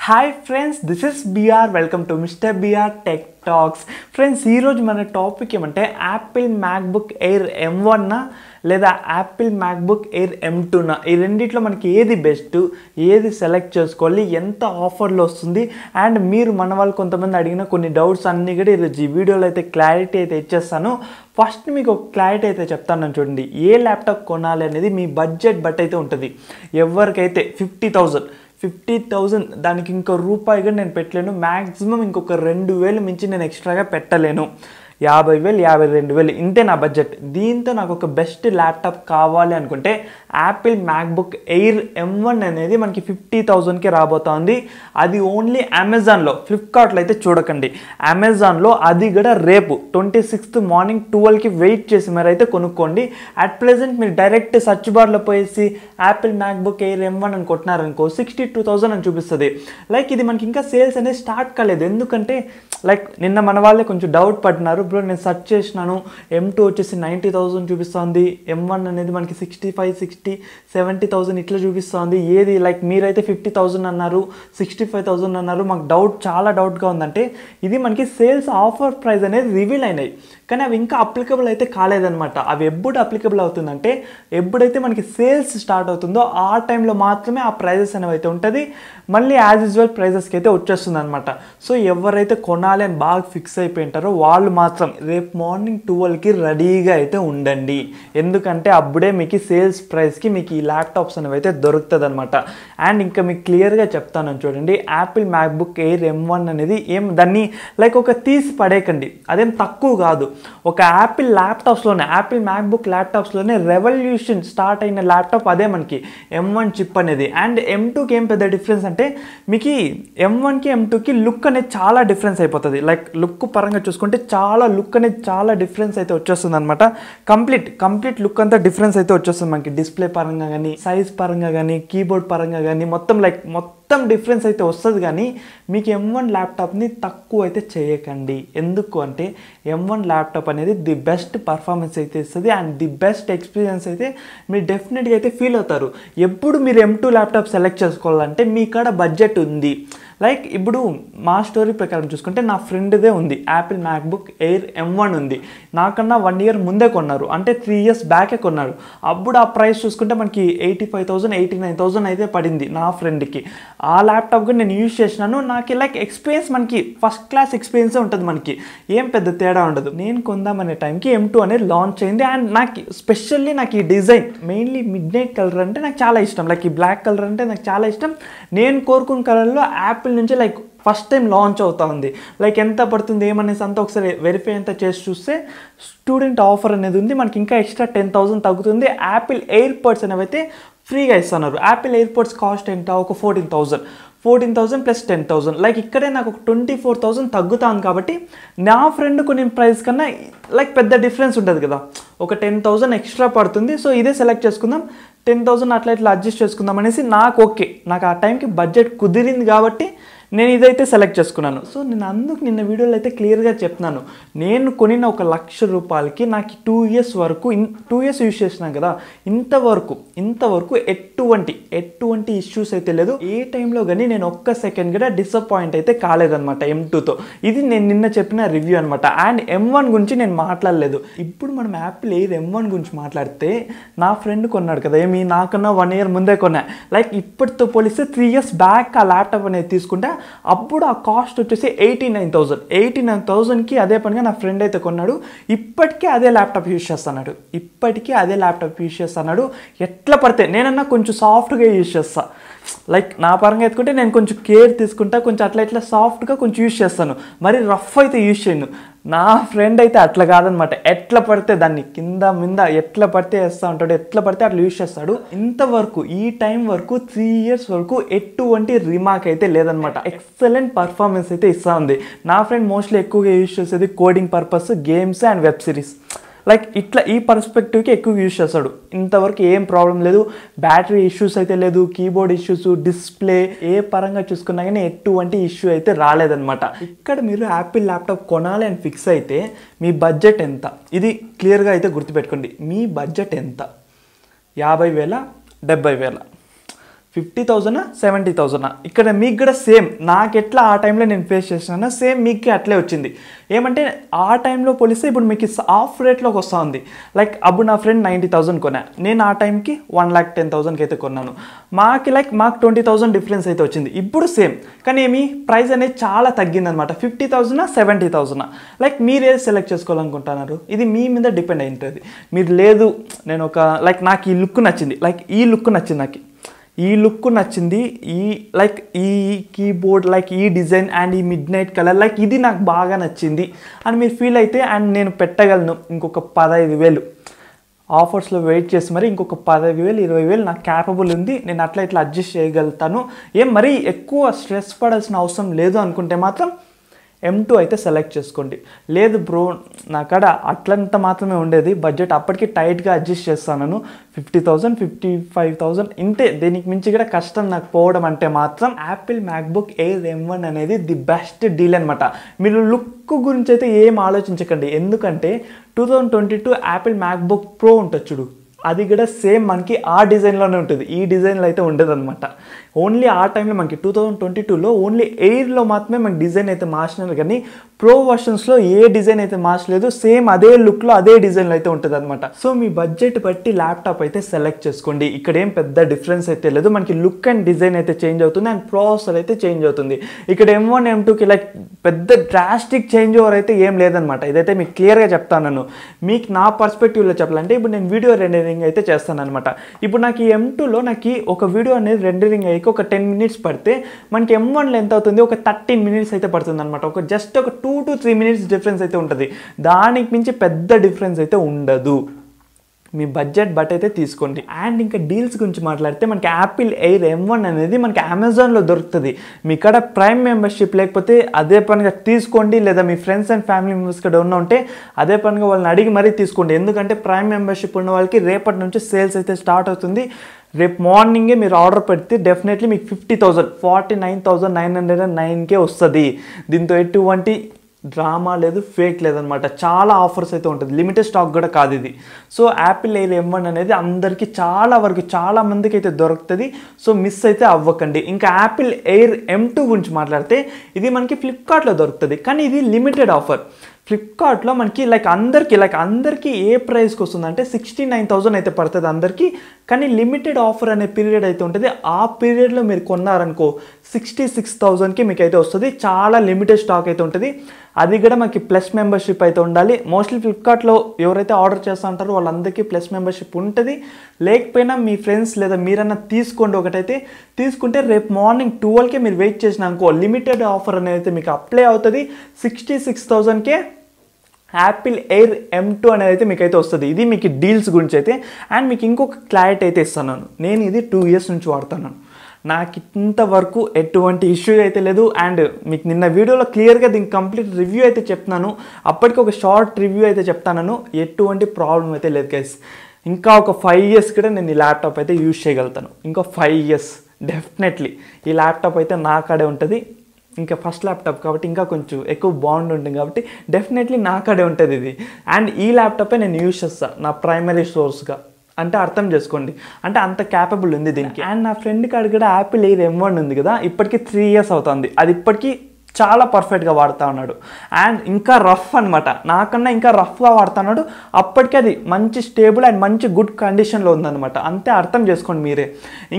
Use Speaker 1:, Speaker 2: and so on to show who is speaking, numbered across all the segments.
Speaker 1: Hi friends, this is BR. Welcome to mister BR tech talks. Friends, ఈరోజు మన topic ఏమంటే Apple MacBook air M1 లేదా Apple MacBook air M2 ఈ రెండిట్లో మనకి ఏది బెస్ట్, ఏది సెలెక్ట్ చేసుకోవాలి, ఎంత ఆఫర్లో వస్తుంది, అండ్ మీరు మన వాళ్ళు కొంతమంది అడిగిన కొన్ని డౌట్స్ అన్నీ కూడా ఈరోజు ఈ వీడియోలో అయితే క్లారిటీ అయితే ఇచ్చేస్తాను. ఫస్ట్ మీకు ఒక క్లారిటీ అయితే చెప్తాను చూడండి. ఏ ల్యాప్టాప్ కొనాలి అనేది మీ బడ్జెట్ బట్టి అయితే ఉంటుంది. ఎవరికైతే 50,000 దానికి ఇంకో రూపాయి కూడా నేను పెట్టలేను, మ్యాక్సిమం ఇంకొక 2,000 మించి నేను ఎక్స్ట్రాగా పెట్టలేను. 50,000 52,000 ఇంతే నా బడ్జెట్. దీంతో నాకు ఒక బెస్ట్ ల్యాప్టాప్ కావాలి అనుకుంటే యాపిల్ మ్యాక్బుక్ ఎయిర్ M1 అనేది మనకి 50,000కి రాబోతోంది. అది ఓన్లీ అమెజాన్లో, ఫ్లిప్కార్ట్లో అయితే చూడకండి. అమెజాన్లో అది కూడా రేపు 26th మార్నింగ్ 12కి వెయిట్ చేసి మరి అయితే కొనుక్కోండి. అట్ ప్రెజెంట్ మీరు డైరెక్ట్ సర్చ్ బార్లో పోయేసి యాపిల్ మ్యాక్బుక్ ఎయిర్ M1 అని కొట్టినారనుకో 62,000 అని చూపిస్తుంది. లైక్ ఇది మనకి ఇంకా సేల్స్ అనేది స్టార్ట్ కాలేదు. ఎందుకంటే లైక్ నిన్న మన వాళ్ళే కొంచెం డౌట్ పడినారు, బ్రో నేను సెర్చ్ చేసినాను M2 వచ్చేసి 90,000 చూపిస్తుంది, M1 అనేది మనకి 65, 60, 70,000 ఇట్లా చూపిస్తుంది. ఏది లైక్ మీరైతే 50,000 అన్నారు, 65,000 అన్నారు. మాకు చాలా డౌట్గా ఉందంటే ఇది మనకి సేల్స్ ఆఫర్ ప్రైస్ అనేది రివీల్ అయినాయి, కానీ అవి ఇంకా అప్లికబుల్ అయితే కాలేదన్నమాట. అవి ఎప్పుడు అప్లికబుల్ అవుతుందంటే ఎప్పుడైతే మనకి సేల్స్ స్టార్ట్ అవుతుందో ఆ టైంలో మాత్రమే ఆ ప్రైజెస్ అనేవి అయితే ఉంటుంది. మళ్ళీ యాజ్ యూజువల్ ప్రైజెస్కి అయితే వచ్చేస్తుంది అనమాట. సో ఎవరైతే కొనాలి అని బాగా ఫిక్స్ అయిపోయింటారో వాళ్ళు మాత్రం రేపు మార్నింగ్ 12కి రెడీగా అయితే ఉండండి. ఎందుకంటే అప్పుడే మీకు సేల్స్ ప్రైస్కి మీకు ఈ ల్యాప్టాప్స్ అనేవి అయితే దొరుకుతుంది అనమాట. అండ్ ఇంకా మీకు క్లియర్గా చెప్తాను చూడండి, యాపిల్ మ్యాక్బుక్ ఎయిర్ M1 అనేది దాన్ని లైక్ ఒక తీసి పడేయకండి, అదేం తక్కువ కాదు. ఒక యాపిల్ మ్యాక్బుక్ ల్యాప్టాప్స్లోనే రెవల్యూషన్ స్టార్ట్ అయిన ల్యాప్టాప్ అదే మనకి M1 చిప్ అనేది. అండ్ M2కి ఏం పెద్ద డిఫరెన్స్ అంటే మీకు M1కి M2కి లుక్ అనేది చాలా డిఫరెన్స్ అయిపోతుంది. లైక్ లుక్ పరంగా చూసుకుంటే లుక్ అనేది చాలా డిఫరెన్స్ అయితే వచ్చేస్తుంది అనమాట. కంప్లీట్ లుక్ అంతా డిఫరెన్స్ అయితే వచ్చేస్తుంది మనకి. డిస్ప్లే పరంగా కానీ, సైజ్ పరంగా కానీ, కీబోర్డ్ పరంగా కానీ మొత్తం డిఫరెన్స్ అయితే వస్తుంది. కానీ మీకు M1 ల్యాప్టాప్ని తక్కువ అయితే చేయకండి. ఎందుకు అంటే M1 ల్యాప్టాప్ అనేది ది బెస్ట్ పర్ఫార్మెన్స్ అయితే ఇస్తుంది అండ్ ది బెస్ట్ ఎక్స్పీరియన్స్ అయితే మీరు డెఫినెట్గా అయితే ఫీల్ అవుతారు. ఎప్పుడు మీరు M2 ల్యాప్టాప్ సెలెక్ట్ చేసుకోవాలంటే మీ కాడ బడ్జెట్ ఉంది. లైక్ ఇప్పుడు మా స్టోరీ ప్రకారం చూసుకుంటే నా ఫ్రెండ్దే ఉంది యాపిల్ మ్యాక్బుక్ ఎయిర్ M1 ఉంది. నాకన్నా 1 year ముందే కొన్నారు, అంటే 3 years బ్యాకే కొన్నారు. అప్పుడు ఆ ప్రైస్ చూసుకుంటే మనకి 85,000 89,000 అయితే పడింది నా ఫ్రెండ్కి. ఆ ల్యాప్టాప్ కూడా నేను యూజ్ చేసినాను. నాకు లైక్ ఎక్స్పీరియన్స్ మనకి ఫస్ట్ క్లాస్ ఎక్స్పీరియన్సే ఉంటుంది, మనకి ఏం పెద్ద తేడా ఉండదు. నేను కొందామనే టైంకి M2 అనేది లాంచ్ అయింది. అండ్ నాకు ఈ design mainly mid night colour అంటే నాకు చాలా ఇష్టం. లైక్ ఈ బ్లాక్ కలర్ అంటే నాకు చాలా ఇష్టం. నేను కోరుకున్న కలర్లో యాపిల్ నుంచి లైక్ ఫస్ట్ టైం లాంచ్ అవుతా ఉంది. లైక్ ఎంత పడుతుంది ఏమనేసి అంతా ఒకసారి వెరిఫై అంతా చేసి చూస్తే స్టూడెంట్ ఆఫర్ అనేది ఉంది, మనకి ఇంకా ఎక్స్ట్రా 10,000 తగ్గుతుంది. యాపిల్ ఎయిర్ పోడ్స్ అనేవి అయితే ఫ్రీగా ఇస్తున్నారు. యాపిల్ ఎయిర్ పోడ్స్ కాస్ట్ ఎంత, ఒక 14,000 ప్లస్ 10,000. లైక్ ఇక్కడే నాకు ఒక 24,000 తగ్గుతాను. కాబట్టి నా ఫ్రెండ్ కొన్ని ప్రైస్ కన్నా లైక్ పెద్ద డిఫరెన్స్ ఉంటుంది కదా, ఒక 10,000 ఎక్స్ట్రా పడుతుంది. సో ఇదే సెలెక్ట్ చేసుకుందాం, 10,000 అట్లా అడ్జస్ట్ చేసుకుందాం అనేసి నాకు ఆ టైంకి బడ్జెట్ కుదిరింది కాబట్టి నేను ఇదైతే సెలెక్ట్ చేసుకున్నాను. సో నేను అందుకు నిన్న వీడియోలో అయితే క్లియర్గా చెప్తున్నాను, నేను కొనిన ఒక ₹1,00,000కి నాకు 2 years వరకు 2 years యూజ్ చేసినాను కదా, ఇంతవరకు ఎటువంటి ఇష్యూస్ అయితే లేదు. ఏ టైంలో కానీ నేను ఒక్క సెకండ్ కూడా డిసప్పాయింట్ అయితే కాలేదనమాట M2తో. ఇది నేను నిన్న చెప్పిన రివ్యూ అనమాట. అండ్ M1 గురించి నేను మాట్లాడలేదు. ఇప్పుడు మనం యాపిల్ ఎయిర్ M1 గురించి మాట్లాడితే నా ఫ్రెండ్ కొన్నాడు కదా, నాకన్నా 1 year ముందే కొన్నా. లైక్ ఇప్పటితో పోలిస్తే 3 years బ్యాక్ ఆ ల్యాప్టాప్ అనేది తీసుకుంటే అప్పుడు ఆ కాస్ట్ వచ్చేసి 89,000కి అదే పనిగా నా ఫ్రెండ్ అయితే కొన్నాడు. ఇప్పటికీ అదే ల్యాప్టాప్ యూజ్ చేస్తున్నాడు. ఎట్లా పడితే నేనన్నా కొంచెం సాఫ్ట్గా యూజ్ చేస్తా. లైక్ నా పరంగా ఎత్తుకుంటే నేను కొంచెం కేర్ తీసుకుంటా, కొంచెం అట్లా సాఫ్ట్గా కొంచెం యూజ్ చేస్తాను, మరి రఫ్ అయితే యూజ్ చేయను. నా ఫ్రెండ్ అయితే అట్లా కాదనమాట, ఎట్లా పడితే దాన్ని కింద మీద ఎట్లా పడితే వేస్తూ ఉంటాడు, ఎట్లా పడితే అట్లా యూజ్ చేస్తాడు. ఇంతవరకు ఈ టైం వరకు 3 years వరకు ఎటువంటి రిమార్క్ అయితే లేదనమాట. ఎక్సలెంట్ పర్ఫార్మెన్స్ అయితే ఇస్తూ ఉంది. నా ఫ్రెండ్ మోస్ట్లీ ఎక్కువగా యూజ్ చేసేది coding purpose, games and web series. Like ఇట్లా ఈ పర్స్పెక్టివ్కి ఎక్కువ యూజ్ చేస్తాడు. ఇంతవరకు ఏం ప్రాబ్లం లేదు, బ్యాటరీ ఇష్యూస్ అయితే లేదు, కీబోర్డ్ ఇష్యూస్, డిస్ప్లే ఏ పరంగా చూసుకున్నా కానీ ఎటువంటి ఇష్యూ అయితే రాలేదన్నమాట. ఇక్కడ మీరు యాపిల్ ల్యాప్టాప్ కొనాలి అని ఫిక్స్ అయితే మీ బడ్జెట్ ఎంత, ఇది క్లియర్గా అయితే గుర్తుపెట్టుకోండి. మీ బడ్జెట్ ఎంత? 50,000 70,000? 50,000 70,000 ఇక్కడ మీకు కూడా సేమ్ నాకు ఎట్లా ఆ టైంలో నేను ఫేస్ చేసినా సేమ్ మీకు అట్లే వచ్చింది. ఏమంటే ఆ టైంలో పోలిస్తే ఇప్పుడు మీకు ఆఫ్ రేట్లోకి వస్తూ ఉంది. లైక్ అప్పుడు నా ఫ్రెండ్ 90,000 కొన్నా, నేను ఆ టైంకి 1,10,000కి అయితే కొన్నాను. మాకు 20,000 డిఫరెన్స్ అయితే వచ్చింది. ఇప్పుడు సేమ్ కానీ ఏమి ప్రైస్ అనేది చాలా తగ్గిందనమాట. 50,000 70,000 లైక్ మీరు ఏది సెలెక్ట్ చేసుకోవాలనుకుంటున్నారు ఇది మీ మీద డిపెండ్ అయి ఉంటుంది. మీరు లేదు నేను ఒక లైక్ నాకు ఈ లుక్ నచ్చింది, లైక్ ఈ లుక్ నచ్చింది, నాకు ఈ లుక్ నచ్చింది, ఈ లైక్ ఈ కీబోర్డ్ లైక్ ఈ డిజైన్ అండ్ ఈ మిడ్ నైట్ కలర్ లైక్ ఇది నాకు బాగా నచ్చింది అని మీరు ఫీల్ అయితే అండ్ నేను పెట్టగలను ఇంకొక 15,000 ఆఫర్స్లో వెయిట్ చేసి మరి ఇంకొక 15,000 20,000 నాకు క్యాపబుల్ ఉంది, నేను అట్లా ఇట్లా అడ్జస్ట్ చేయగలుగుతాను, ఏం మరీ ఎక్కువ స్ట్రెస్ పడాల్సిన అవసరం లేదు అనుకుంటే మాత్రం M2 అయితే సెలెక్ట్ చేసుకోండి. లేదు బ్రో నా కాడ అట్లంత మాత్రమే ఉండేది బడ్జెట్, అప్పటికి టైట్గా అడ్జస్ట్ చేస్తాను 50,000 55,000 ఇంతే, దీనికి మించి కూడా కష్టం నాకు పోవడం అంటే మాత్రం యాపిల్ మ్యాక్బుక్ ఎయిర్ M1 అనేది ది బెస్ట్ డీల్ అనమాట. మీరు లుక్ గురించి అయితే ఏం ఆలోచించకండి, ఎందుకంటే 2022 యాపిల్ మ్యాక్బుక్ ప్రో ఉంటుంది చూడు, అది కూడా సేమ్ మనకి ఆ డిజైన్లోనే ఉంటుంది, ఈ డిజైన్లో అయితే ఉండదు అనమాట. ఓన్లీ ఆ టైంలో మనకి 2022లో ఓన్లీ ఎయిర్లో మాత్రమే మనకి డిజైన్ అయితే మార్చినారు, కానీ ప్రో వర్షన్స్లో ఏ డిజైన్ అయితే మార్చలేదు, సేమ్ అదే లుక్లో అదే డిజైన్లో అయితే ఉంటుంది అనమాట. సో మీ బడ్జెట్ బట్టి ల్యాప్టాప్ అయితే సెలెక్ట్ చేసుకోండి. ఇక్కడ ఏం పెద్ద డిఫరెన్స్ అయితే లేదు, మనకి లుక్ అండ్ డిజైన్ అయితే చేంజ్ అవుతుంది అండ్ ప్రాసెసర్ అయితే చేంజ్ అవుతుంది. ఇక్కడ M1 M2కి లైక్ పెద్ద డ్రాస్టిక్ చేంజ్ ఓవర్ అయితే ఏం లేదనమాట. ఇదైతే మీకు క్లియర్గా చెప్తాను. మీకు నా పర్స్పెక్టివ్లో చెప్పాలంటే ఇప్పుడు నేను వీడియో రెండరింగ్ అయితే చేస్తాను అనమాట. ఇప్పుడు నాకు ఈ M2లో నాకు ఒక వీడియో అనేది రెండరింగ్ అయ్యి ఒక 10 minutes పడితే మనకి M1లో ఎంత అవుతుంది, ఒక 13 minutes అయితే పడుతుంది అనమాట. ఒక జస్ట్ ఒక 2 to 3 minutes డిఫరెన్స్ అయితే ఉంటుంది, దానికి మించి పెద్ద డిఫరెన్స్ అయితే ఉండదు. మీ బడ్జెట్ బట్ అయితే తీసుకోండి. అండ్ ఇంకా డీల్స్ గురించి మాట్లాడితే మనకి యాపిల్ ఎయిర్ M1 అనేది మనకి అమెజాన్లో దొరుకుతుంది. మీ కాడ ప్రైమ్ మెంబర్షిప్ లేకపోతే అదే పనిగా తీసుకోండి, లేదా మీ ఫ్రెండ్స్ అండ్ ఫ్యామిలీ మెంబర్స్ కూడా ఉంటే అదే పనిగా వాళ్ళని అడిగి మరీ తీసుకోండి. ఎందుకంటే ప్రైమ్ మెంబర్షిప్ ఉన్న వాళ్ళకి రేపటి నుంచి సేల్స్ అయితే స్టార్ట్ అవుతుంది. రేపు మార్నింగే మీరు ఆర్డర్ పెడితే డెఫినెట్లీ మీకు 50,000 49,909కే వస్తుంది. దీంతో ఎటువంటి డ్రామా లేదు, ఫేక్ లేదనమాట. చాలా ఆఫర్స్ అయితే ఉంటుంది, లిమిటెడ్ స్టాక్ కూడా కాదు ఇది. సో యాపిల్ ఎయిర్ M1 అనేది అందరికీ చాలా వరకు చాలా మందికి అయితే దొరుకుతుంది. సో మిస్ అయితే అవ్వకండి. ఇంకా యాపిల్ ఎయిర్ M2 గురించి మాట్లాడితే ఇది మనకి ఫ్లిప్కార్ట్లో దొరుకుతుంది, కానీ ఇది లిమిటెడ్ ఆఫర్. ఫ్లిప్కార్ట్లో మనకి అందరికీ ఏ ప్రైస్కి వస్తుందంటే 69,000 అయితే పడుతుంది అందరికీ, కానీ లిమిటెడ్ ఆఫర్ అనే పీరియడ్ అయితే ఉంటుంది. ఆ పీరియడ్లో మీరు కొన్నారనుకో 66,000కి మీకు అయితే వస్తుంది. చాలా లిమిటెడ్ స్టాక్ అయితే ఉంటుంది. అది కూడా మనకి ప్లస్ మెంబర్షిప్ అయితే ఉండాలి. మోస్ట్లీ ఫ్లిప్కార్ట్లో ఎవరైతే ఆర్డర్ చేస్తూ ఉంటారో వాళ్ళందరికీ ప్లస్ మెంబర్షిప్ ఉంటుంది. లేకపోయినా మీ ఫ్రెండ్స్ లేదా మీరన్నా తీసుకోండి, ఒకటైతే తీసుకుంటే రేపు మార్నింగ్ 12కే మీరు వెయిట్ చేసిన అనుకో లిమిటెడ్ ఆఫర్ అనేది మీకు అప్లై అవుతుంది. 66,000కే యాపిల్ ఎయిర్ M2 అనేది అయితే మీకు అయితే వస్తుంది. ఇది మీకు డీల్స్ గురించి అయితే. అండ్ మీకు ఇంకొక క్లారిటీ అయితే ఇస్తాను, నేను ఇది 2 years నుంచి వాడుతున్నాను, నాకు ఇంతవరకు ఎటువంటి ఇష్యూ అయితే లేదు. అండ్ మీకు నిన్న వీడియోలో క్లియర్గా దీనికి కంప్లీట్ రివ్యూ అయితే చెప్తున్నాను, అప్పటికి ఒక షార్ట్ రివ్యూ అయితే చెప్తాను, ఎటువంటి ప్రాబ్లం అయితే లేదు గైస్. ఇంకా ఒక 5 years కూడా నేను ఈ ల్యాప్టాప్ అయితే యూజ్ చేయగలుగుతాను. ఇంకా 5 years డెఫినెట్లీ ఈ ల్యాప్టాప్ అయితే నా కాడే ఉంటుంది. ఇంకా ఫస్ట్ ల్యాప్టాప్ కాబట్టి ఇంకా కొంచెం ఎక్కువ బాండ్ ఉంటుంది కాబట్టి డెఫినెట్లీ నా కాడే ఉంటుంది ఇది. అండ్ ఈ ల్యాప్టాపే నేను యూజ్ చేస్తాను నా ప్రైమరీ సోర్స్గా, అంటే అర్థం చేసుకోండి, అంటే అంత క్యాపబుల్ ఉంది దీనికి. అండ్ నా ఫ్రెండ్ కాడ కూడా యాపిల్ ఎయిర్ M1 ఉంది కదా, ఇప్పటికీ 3 years అవుతుంది, అది ఇప్పటికీ చాలా పర్ఫెక్ట్గా వాడుతూ ఉన్నాడు. అండ్ ఇంకా రఫ్ అనమాట, నాకన్నా ఇంకా రఫ్గా వాడుతున్నాడు. అప్పటికే అది మంచి స్టేబుల్ అండ్ మంచి గుడ్ కండిషన్లో ఉందన్నమాట. అంతే అర్థం చేసుకోండి మీరే.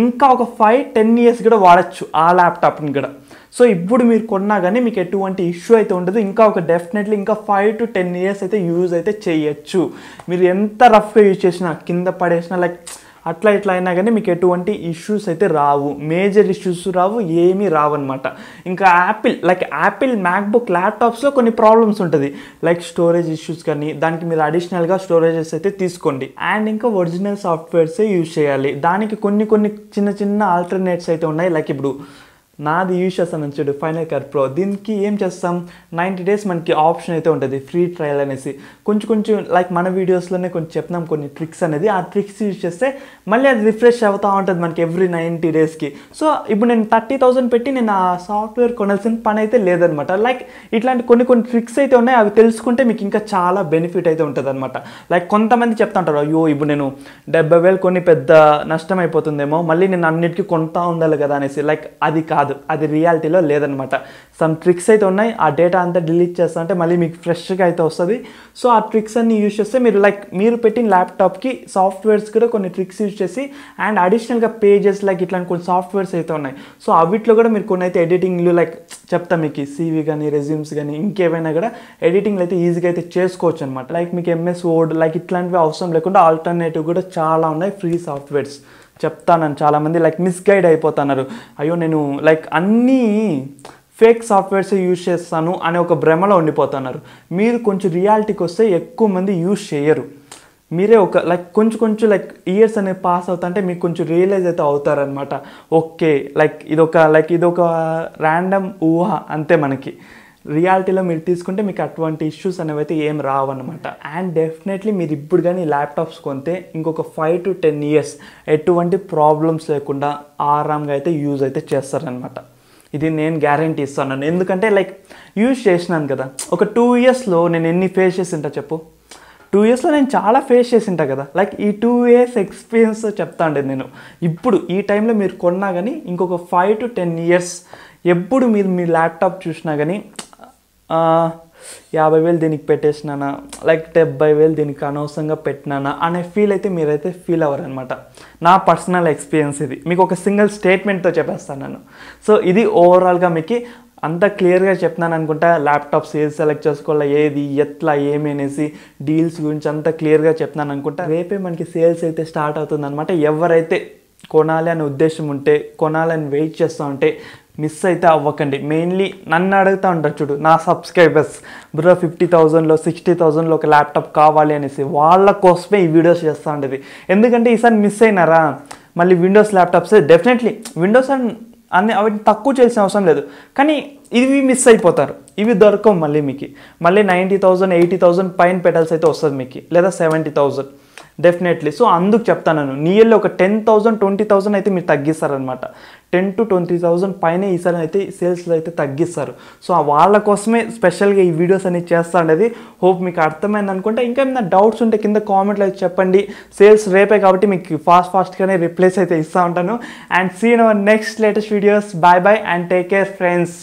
Speaker 1: ఇంకా ఒక 5-10 years కూడా వాడచ్చు ఆ ల్యాప్టాప్ని కూడా. సో ఇప్పుడు మీరు కొన్నా కానీ మీకు ఎటువంటి ఇష్యూ అయితే ఉండదు. ఇంకా ఒక డెఫినెట్లీ ఇంకా 5 to 10 years అయితే యూజ్ అయితే చేయొచ్చు. మీరు ఎంత రఫ్గా యూజ్ చేసినా, కింద పడేసినా, లైక్ అట్లా ఇట్లా అయినా కానీ మీకు ఎటువంటి ఇష్యూస్ అయితే రావు, మేజర్ ఇష్యూస్ రావు, ఏమీ రావన్నమాట. ఇంకా యాపిల్ మ్యాక్బుక్ ల్యాప్టాప్స్లో కొన్ని ప్రాబ్లమ్స్ ఉంటుంది, లైక్ స్టోరేజ్ ఇష్యూస్ కానీ, దానికి మీరు అడిషనల్గా స్టోరేజెస్ అయితే తీసుకోండి. అండ్ ఇంకా ఒరిజినల్ సాఫ్ట్వేర్సే యూజ్ చేయాలి. దానికి కొన్ని చిన్న ఆల్టర్నేట్స్ అయితే ఉన్నాయి. లైక్ ఇప్పుడు నాది యూజ్ చేస్తాను చూడు ఫైనల్ కట్ ప్రో. దీనికి ఏం చేస్తాం, 90 days మనకి ఆప్షన్ అయితే ఉంటుంది ఫ్రీ ట్రయల్ అనేసి. కొంచెం లైక్ మన వీడియోస్లోనే కొంచెం చెప్తున్నాం కొన్ని ట్రిక్స్ అనేది. ఆ ట్రిక్స్ యూజ్ చేస్తే మళ్ళీ అది రిఫ్రెష్ అవుతూ ఉంటుంది మనకి ఎవ్రీ 90 daysకి. సో ఇప్పుడు నేను 30,000 పెట్టి నేను ఆ సాఫ్ట్వేర్ కొనాల్సిన పని అయితే లేదనమాట. లైక్ ఇట్లాంటి కొన్ని ట్రిక్స్ అయితే ఉన్నాయి, అవి తెలుసుకుంటే మీకు ఇంకా చాలా బెనిఫిట్ అయితే ఉంటుంది అనమాట. లైక్ కొంతమంది చెప్తా ఉంటారు, అయ్యో ఇప్పుడు నేను 70,000 కొన్ని పెద్ద నష్టం అయిపోతుందేమో, మళ్ళీ నేను అన్నిటికీ కొంటా ఉండాలి కదా అనేసి. లైక్ అది కాదు, అది రియాలిటీలో లేదనమాట. సమ్ ట్రిక్స్ అయితే ఉన్నాయి, ఆ డేటా అంతా డిలీట్ చేస్తా అంటే మళ్ళీ మీకు ఫ్రెష్గా అయితే వస్తుంది. సో ఆ ట్రిక్స్ అన్ని యూజ్ చేస్తే మీరు పెట్టిన ల్యాప్టాప్కి సాఫ్ట్వేర్స్ కూడా కొన్ని ట్రిక్స్ యూజ్ చేసి అండ్ అడిషనల్గా పేజెస్ లైక్ ఇట్లాంటి కొన్ని సాఫ్ట్వేర్స్ అయితే ఉన్నాయి. సో అవిట్లో కూడా మీరు కొన్ని అయితే ఎడిటింగ్లు లైక్ చెప్తా మీకు CV కానీ రెజ్యూమ్స్ కానీ ఇంకేమైనా కూడా ఎడిటింగ్లు అయితే ఈజీగా అయితే చేసుకోవచ్చు అనమాట. లైక్ మీకు MS Word లైక్ ఇట్లాంటివి అవసరం లేకుండా ఆల్టర్నేటివ్ కూడా చాలా ఉన్నాయి ఫ్రీ సాఫ్ట్వేర్స్. చెప్తాను, చాలామంది లైక్ మిస్గైడ్ అయిపోతున్నారు, అయ్యో నేను లైక్ అన్నీ ఫేక్ సాఫ్ట్వేర్స్ యూజ్ చేస్తాను అనే ఒక భ్రమలో ఉండిపోతున్నారు. మీరు కొంచెం రియాలిటీకి వస్తే ఎక్కువ మంది యూజ్ చేయరు. మీరే ఒక లైక్ కొంచెం లైక్ ఇయర్స్ అనేవి పాస్ అవుతుంటే మీకు కొంచెం రియలైజ్ అయితే అవుతారనమాట. ఓకే లైక్ ఇదొక ర్యాండమ్ ఊహ అంతే. మనకి రియాలిటీలో మీరు తీసుకుంటే మీకు అటువంటి ఇష్యూస్ అనేవి అయితే ఏం రావన్నమాట. అండ్ డెఫినెట్లీ మీరు ఇప్పుడు కానీ ల్యాప్టాప్స్ కొంటే ఇంకొక 5 to 10 years ఎటువంటి ప్రాబ్లమ్స్ లేకుండా ఆరాంగా అయితే యూజ్ అయితే చేస్తారనమాట. ఇది నేను గ్యారంటీ ఇస్తున్నాను, ఎందుకంటే లైక్ యూజ్ చేసినాను కదా. ఒక 2 yearsలో నేను ఎన్ని ఫేస్ చేసి ఉంటా చెప్పు. 2 yearsలో నేను చాలా ఫేస్ చేసి ఉంటా కదా. లైక్ ఈ 2 years ఎక్స్పీరియన్స్ చెప్తా ఉండేది నేను. ఇప్పుడు ఈ టైంలో మీరు కొన్నా కానీ ఇంకొక 5 to 10 years ఎప్పుడు మీరు మీ ల్యాప్టాప్ చూసినా కానీ 50,000 దీనికి పెట్టేసినానా, లైక్ 70,000 దీనికి అనవసరంగా పెట్టినానా అనే ఫీల్ అయితే మీరైతే ఫీల్ అవ్వరనమాట. నా పర్సనల్ ఎక్స్పీరియన్స్ ఇది, మీకు ఒక సింగిల్ స్టేట్మెంట్తో చెప్పేస్తాను నేను. సో ఇది ఓవరాల్గా మీకు అంత క్లియర్గా చెప్తున్నాను అనుకుంటా. ల్యాప్టాప్స్ ఏది సెలెక్ట్ చేసుకోవాలా, ఏది ఎట్లా ఏమి అనేసి డీల్స్ గురించి అంత క్లియర్గా చెప్తున్నాను అనుకుంటా. రేపే మనకి సేల్స్ అయితే స్టార్ట్ అవుతుంది అనమాట. ఎవరైతే కొనాలి అనే ఉద్దేశం ఉంటే, కొనాలని వెయిట్ చేస్తూ ఉంటే మిస్ అయితే అవ్వకండి. మెయిన్లీ నన్ను అడుగుతూ ఉంటారు చూడు నా సబ్స్క్రైబర్స్, బ్రో 50,000లో 60,000లో ఒక ల్యాప్టాప్ కావాలి అనేసి. వాళ్ళ కోసమే ఈ వీడియోస్ చేస్తూ ఉండేది. ఎందుకంటే ఈసారి మిస్ అయినారా మళ్ళీ విండోస్ ల్యాప్టాప్స్, డెఫినెట్లీ విండోస్ అన్ని అవి తక్కువ చేసిన అవసరం లేదు, కానీ ఇవి మిస్ అయిపోతారు. ఇవి దొరకవు మళ్ళీ మీకు. మళ్ళీ 90,000 80,000 పైన పెట్టాల్సి అయితే వస్తుంది మీకు, లేదా 70,000 డెఫినెట్లీ. సో అందుకు చెప్తాను నేను, నియర్లీ ఒక 10,000 20,000 అయితే మీరు తగ్గిస్తారనమాట. 10 to 20,000 పైన ఈసారి అయితే సేల్స్లో అయితే తగ్గిస్తారు. సో వాళ్ళ కోసమే స్పెషల్గా ఈ వీడియోస్ అనేది చేస్తా ఉండేది. హోప్ మీకు అర్థమైంది అనుకుంటే. ఇంకా ఏమైనా డౌట్స్ ఉంటే కింద కామెంట్లో అయితే చెప్పండి. సేల్స్ రేపే కాబట్టి మీకు ఫాస్ట్గానే రిప్లైస్ అయితే ఇస్తూ ఉంటాను. And see in our next latest videos. Bye and take care friends.